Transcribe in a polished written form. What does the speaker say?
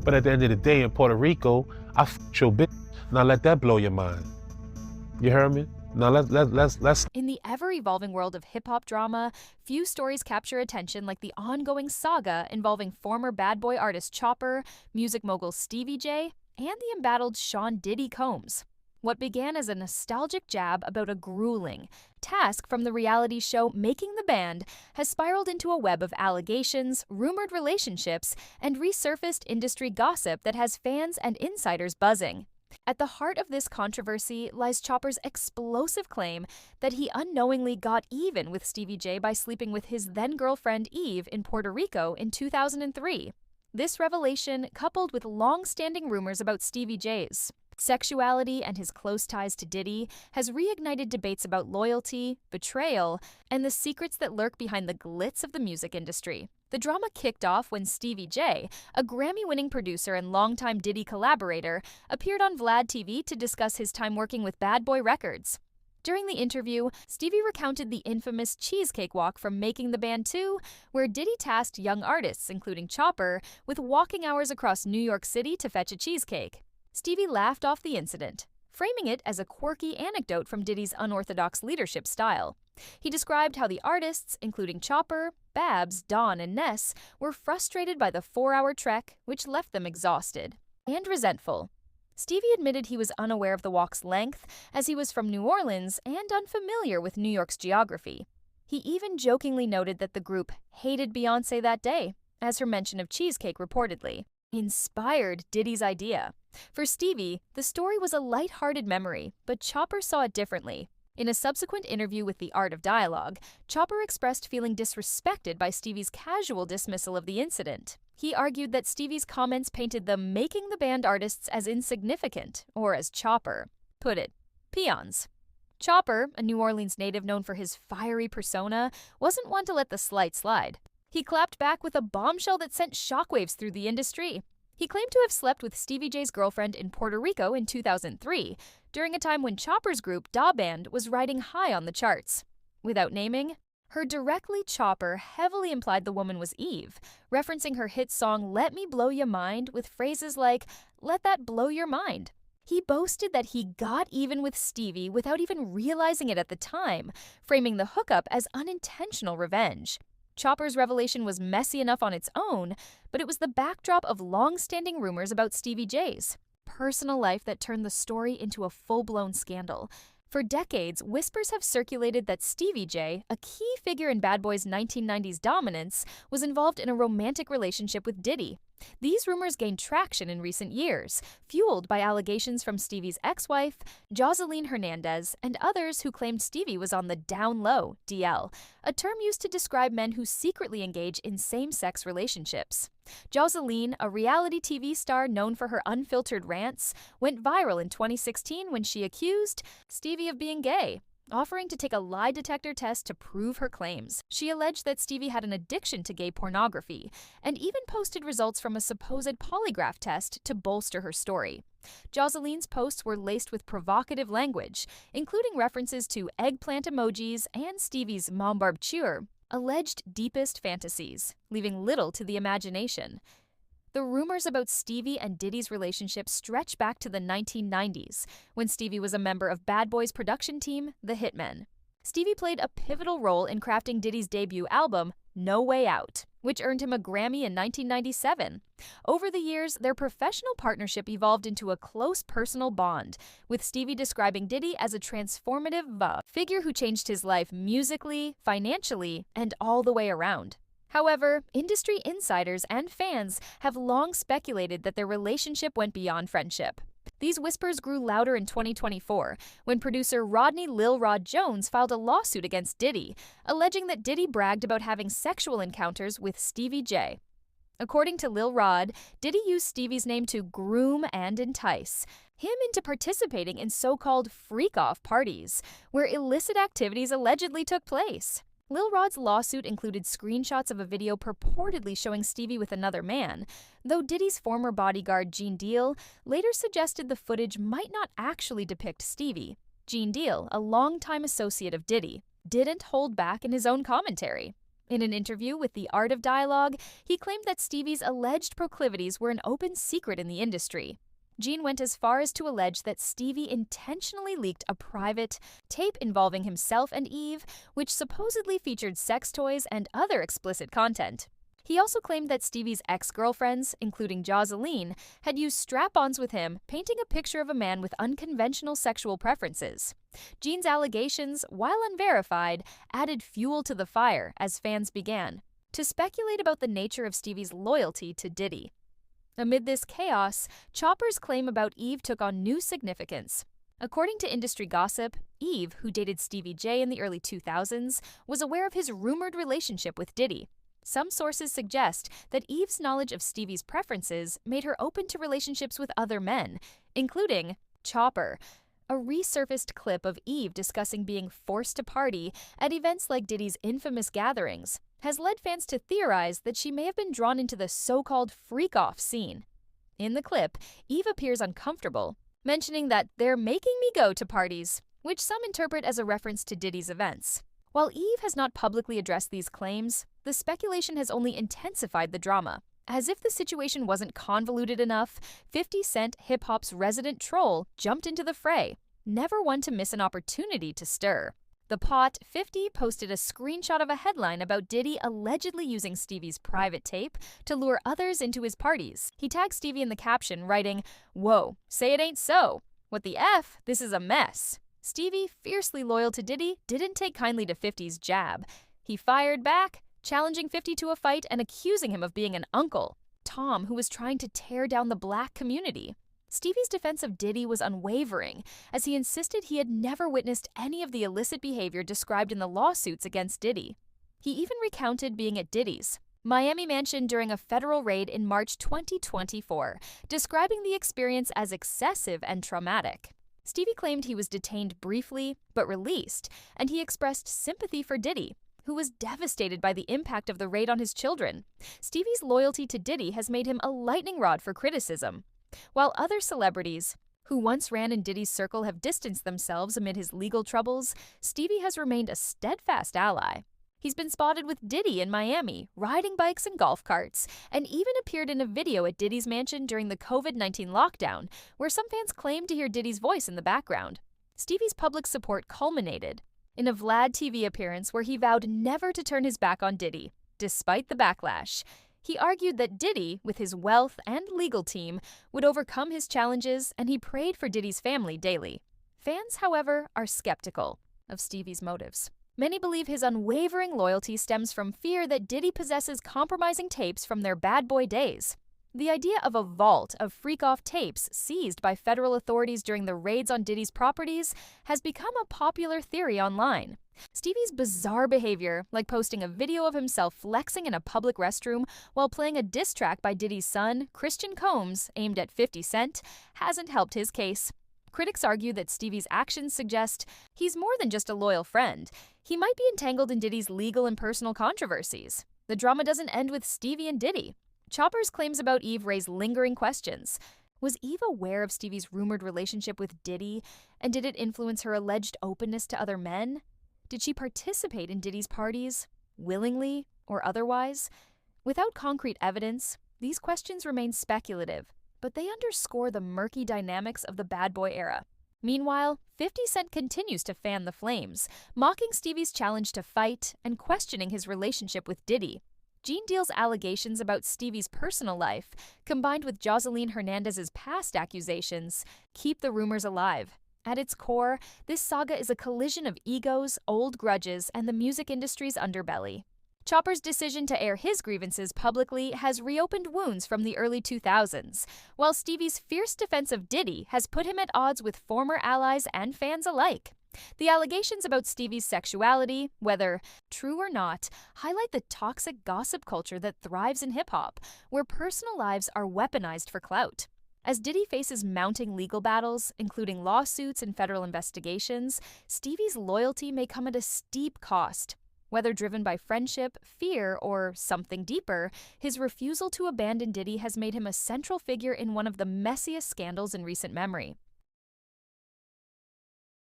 But at the end of the day, in Puerto Rico, I f***ed your bitch. Now let that blow your mind. You hear me? Now let's. In the ever-evolving world of hip-hop drama, few stories capture attention like the ongoing saga involving former bad boy artist Chopper, music mogul Stevie J, and the embattled Sean Diddy Combs. What began as a nostalgic jab about a grueling task from the reality show Making the Band has spiraled into a web of allegations, rumored relationships, and resurfaced industry gossip that has fans and insiders buzzing. At the heart of this controversy lies Chopper's explosive claim that he unknowingly got even with Stevie J by sleeping with his then-girlfriend Eve in Puerto Rico in 2003. This revelation, coupled with long-standing rumors about Stevie J's sexuality and his close ties to Diddy, has reignited debates about loyalty, betrayal, and the secrets that lurk behind the glitz of the music industry. The drama kicked off when Stevie J, a Grammy-winning producer and longtime Diddy collaborator, appeared on Vlad TV to discuss his time working with Bad Boy Records. During the interview, Stevie recounted the infamous Cheesecake Walk from Making the Band 2, where Diddy tasked young artists, including Chopper, with walking hours across New York City to fetch a cheesecake. Stevie laughed off the incident, framing it as a quirky anecdote from Diddy's unorthodox leadership style. He described how the artists, including Chopper, Babs, Dawn, and Ness, were frustrated by the 4-hour trek, which left them exhausted and resentful. Stevie admitted he was unaware of the walk's length, as he was from New Orleans and unfamiliar with New York's geography. He even jokingly noted that the group hated Beyoncé that day, as her mention of cheesecake reportedly inspired Diddy's idea. For Stevie, the story was a light-hearted memory, but Chopper saw it differently. In a subsequent interview with The Art of Dialogue, Chopper expressed feeling disrespected by Stevie's casual dismissal of the incident. He argued that Stevie's comments painted the Making the Band artists as insignificant, or as Chopper put it, peons. Chopper, a New Orleans native known for his fiery persona, wasn't one to let the slight slide. He clapped back with a bombshell that sent shockwaves through the industry. He claimed to have slept with Stevie J's girlfriend in Puerto Rico in 2003, during a time when Chopper's group, Da Band, was riding high on the charts. Without naming her directly, Chopper heavily implied the woman was Eve, referencing her hit song Let Me Blow Ya Mind with phrases like, "Let that blow your mind." He boasted that he got even with Stevie without even realizing it at the time, framing the hookup as unintentional revenge. Chopper's revelation was messy enough on its own, but it was the backdrop of long-standing rumors about Stevie J's personal life that turned the story into a full-blown scandal. For decades, whispers have circulated that Stevie J, a key figure in Bad Boy's 1990s dominance, was involved in a romantic relationship with Diddy. These rumors gained traction in recent years, fueled by allegations from Stevie's ex-wife, Joseline Hernandez, and others who claimed Stevie was on the down low, DL, a term used to describe men who secretly engage in same-sex relationships. Joseline, a reality TV star known for her unfiltered rants, went viral in 2016 when she accused Stevie of being gay, offering to take a lie detector test to prove her claims. She alleged that Stevie had an addiction to gay pornography, and even posted results from a supposed polygraph test to bolster her story. Joseline's posts were laced with provocative language, including references to eggplant emojis and Stevie's "Mom Barbture," alleged deepest fantasies, leaving little to the imagination. The rumors about Stevie and Diddy's relationship stretch back to the 1990s, when Stevie was a member of Bad Boy's production team, The Hitmen. Stevie played a pivotal role in crafting Diddy's debut album, No Way Out, which earned him a Grammy in 1997. Over the years, their professional partnership evolved into a close personal bond, with Stevie describing Diddy as a transformative figure who changed his life musically, financially, and all the way around. However, industry insiders and fans have long speculated that their relationship went beyond friendship. These whispers grew louder in 2024, when producer Rodney Lil Rod Jones filed a lawsuit against Diddy, alleging that Diddy bragged about having sexual encounters with Stevie J. According to Lil Rod, Diddy used Stevie's name to groom and entice him into participating in so-called freak-off parties, where illicit activities allegedly took place. Lil Rod's lawsuit included screenshots of a video purportedly showing Stevie with another man, though Diddy's former bodyguard Gene Deal later suggested the footage might not actually depict Stevie. Gene Deal, a longtime associate of Diddy, didn't hold back in his own commentary. In an interview with The Art of Dialogue, he claimed that Stevie's alleged proclivities were an open secret in the industry. Gene went as far as to allege that Stevie intentionally leaked a private tape involving himself and Eve, which supposedly featured sex toys and other explicit content. He also claimed that Stevie's ex-girlfriends, including Jocelyn, had used strap-ons with him, painting a picture of a man with unconventional sexual preferences. Gene's allegations, while unverified, added fuel to the fire as fans began to speculate about the nature of Stevie's loyalty to Diddy. Amid this chaos, Chopper's claim about Eve took on new significance. According to industry gossip, Eve, who dated Stevie J in the early 2000s, was aware of his rumored relationship with Diddy. Some sources suggest that Eve's knowledge of Stevie's preferences made her open to relationships with other men, including Chopper. A resurfaced clip of Eve discussing being forced to party at events like Diddy's infamous gatherings has led fans to theorize that she may have been drawn into the so-called freak-off scene. In the clip, Eve appears uncomfortable, mentioning that they're making me go to parties, which some interpret as a reference to Diddy's events. While Eve has not publicly addressed these claims, the speculation has only intensified the drama. As if the situation wasn't convoluted enough, 50 Cent, hip-hop's resident troll, jumped into the fray, never one to miss an opportunity to stir. The Pot 50 posted a screenshot of a headline about Diddy allegedly using Stevie's private tape to lure others into his parties. He tagged Stevie in the caption, writing, "Whoa, say it ain't so. What the F? This is a mess." Stevie, fiercely loyal to Diddy, didn't take kindly to 50's jab. He fired back, challenging 50 to a fight and accusing him of being an uncle, Tom, who was trying to tear down the black community. Stevie's defense of Diddy was unwavering, as he insisted he had never witnessed any of the illicit behavior described in the lawsuits against Diddy. He even recounted being at Diddy's Miami mansion during a federal raid in March 2024, describing the experience as excessive and traumatic. Stevie claimed he was detained briefly, but released, and he expressed sympathy for Diddy, who was devastated by the impact of the raid on his children. Stevie's loyalty to Diddy has made him a lightning rod for criticism. While other celebrities who once ran in Diddy's circle have distanced themselves amid his legal troubles, Stevie has remained a steadfast ally. He's been spotted with Diddy in Miami, riding bikes and golf carts, and even appeared in a video at Diddy's mansion during the COVID-19 lockdown, where some fans claimed to hear Diddy's voice in the background. Stevie's public support culminated in a Vlad TV appearance where he vowed never to turn his back on Diddy, despite the backlash. He argued that Diddy, with his wealth and legal team, would overcome his challenges, and he prayed for Diddy's family daily. Fans, however, are skeptical of Stevie's motives. Many believe his unwavering loyalty stems from fear that Diddy possesses compromising tapes from their bad boy days. The idea of a vault of freak-off tapes seized by federal authorities during the raids on Diddy's properties has become a popular theory online. Stevie's bizarre behavior, like posting a video of himself flexing in a public restroom while playing a diss track by Diddy's son, Christian Combs, aimed at 50 Cent, hasn't helped his case. Critics argue that Stevie's actions suggest he's more than just a loyal friend. He might be entangled in Diddy's legal and personal controversies. The drama doesn't end with Stevie and Diddy. Chopper's claims about Eve raise lingering questions. Was Eve aware of Stevie's rumored relationship with Diddy, and did it influence her alleged openness to other men? Did she participate in Diddy's parties, willingly or otherwise? Without concrete evidence, these questions remain speculative, but they underscore the murky dynamics of the bad boy era. Meanwhile, 50 Cent continues to fan the flames, mocking Stevie's challenge to fight and questioning his relationship with Diddy. Gene Deal's allegations about Stevie's personal life, combined with Jocelyn Hernandez's past accusations, keep the rumors alive. At its core, this saga is a collision of egos, old grudges, and the music industry's underbelly. Chopper's decision to air his grievances publicly has reopened wounds from the early 2000s, while Stevie's fierce defense of Diddy has put him at odds with former allies and fans alike. The allegations about Stevie's sexuality, whether true or not, highlight the toxic gossip culture that thrives in hip-hop, where personal lives are weaponized for clout. As Diddy faces mounting legal battles, including lawsuits and federal investigations, Stevie's loyalty may come at a steep cost. Whether driven by friendship, fear, or something deeper, his refusal to abandon Diddy has made him a central figure in one of the messiest scandals in recent memory.